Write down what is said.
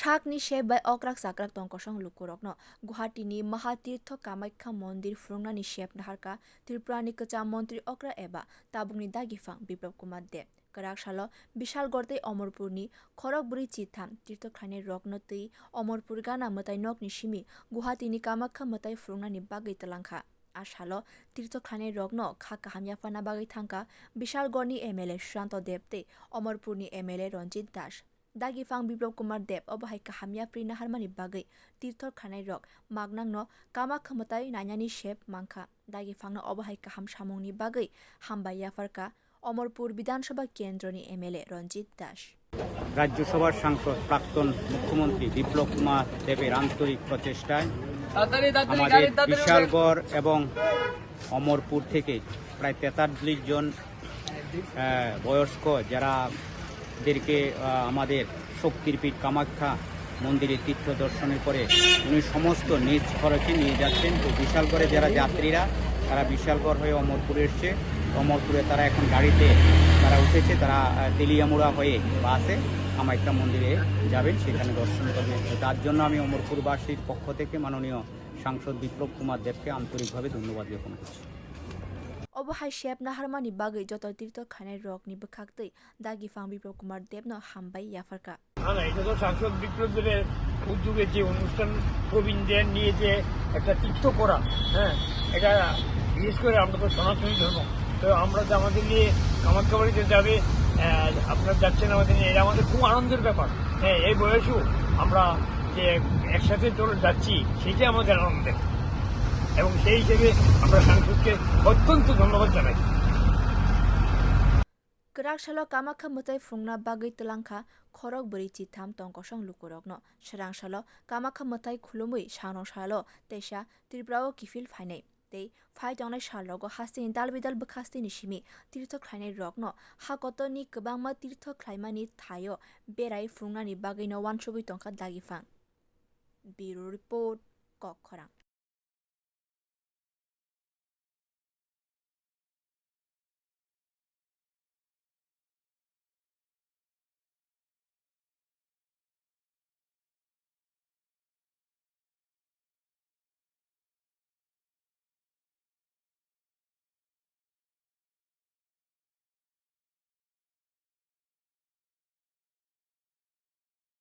Sakni sepbai okrak chakra tong kosong lukurokno Guwahati ni tirtha kamakha mondir furungna ni shep naharkha Tripurani kwcham montri okra eba tabukni dagiphang Biplab kwrak salo bishalgarh tei amarpur ni khorok bwrui tham tirtha khlainai rokno tei amarpur gana mwtai nok ni simi Guwahati ni kamakha mwtai furungna ni bagwi talangkha. Asalo tirtha khlainai rokno kha kaham yapana bagwi thangka bishalgarh ni MLA kr.deb tei amarpur ni MLA das. Dagiphang Biplab obahai kaham yapri nahar mani bagwi tirtha khlainai rok Magnang no kamakha mwtai nainani shep mangkha. Dagiphang no obahai kaham samungni bagwi hambai yafarka amarpur বিধানসভা কেন্দ্রনি MLA das. রাজ্যসভার সাংসদ প্রাক্তন মুখ্যমন্ত্রী বিপ্লব কুমার দেবের আন্তরিক প্রচেষ্টায় আমাদের বিশালগড় এবং অমরপুর থেকে প্রায় 43 জন বয়স্ক যারাদেরকে আমাদের শক্তির পীঠ কামাখ্যা মন্দিরে তীর্থ দর্শনের পরে উনি সমস্ত নিজ খরচে নিয়ে যাচ্ছেন। তো বিশালগড়ে যারা যাত্রীরা তারা বিশালগড় হয়ে অমরপুরে এসছে, অমরপুরে তারা এখন গাড়িতে তারা উঠেছে, তারা তেলিয়ামুড়া হয়ে বাসে কামাখ্যা মন্দিরে যাবেন, সেখানে দর্শন করবেন। তার জন্য আমি অমরপুরবাসীর পক্ষ থেকে মাননীয় সাংসদ বিপ্লব কুমার দেবকে আন্তরিকভাবে ধন্যবাদ জ্ঞাপন করছি। Obahai shep naharmani bagwi joto tirtha khlainai rok ni bwkhaktwi dagiphang Biplab Kumar Deb no hambai yafarka. এটা তো সাংসদ বিপ্লব দেবের উদ্যোগে যে অনুষ্ঠান প্রবীণদের নিয়ে যে একটা তীর্থ করা, এটা বিশেষ করে আমরা তো সনাতনী ধর্ম, তো আমরা যে আমাদের নিয়ে কামাখ্যা বাড়িতে যাবে, আপনারা যাচ্ছেন আমাদের নিয়ে, এটা আমাদের খুব আনন্দের ব্যাপার। এই বয়সেও আমরা যে একসাথে যাচ্ছি সেটাই আমাদের আনন্দের, এবং সেই হিসেবে আমরা সাংসদকে অত্যন্ত ধন্যবাদ জানাই। Kwrak salo kamakha mwtai furungna bagwi talangkha khorok bwrui tham tong kosong lukurokno srang salo kamakha mwtai khulumwi sanong salo teisa Tripurao kifil phainai tei phai tongnai salrogo haste ni dalbidal bwkhasti ni simi tirtha khlainai rokno hakoto ni kwbangma tirtha khlaimani thaio berai furungna ni bagwi no wansubui tongkha dagiphang. Bureau report khorok.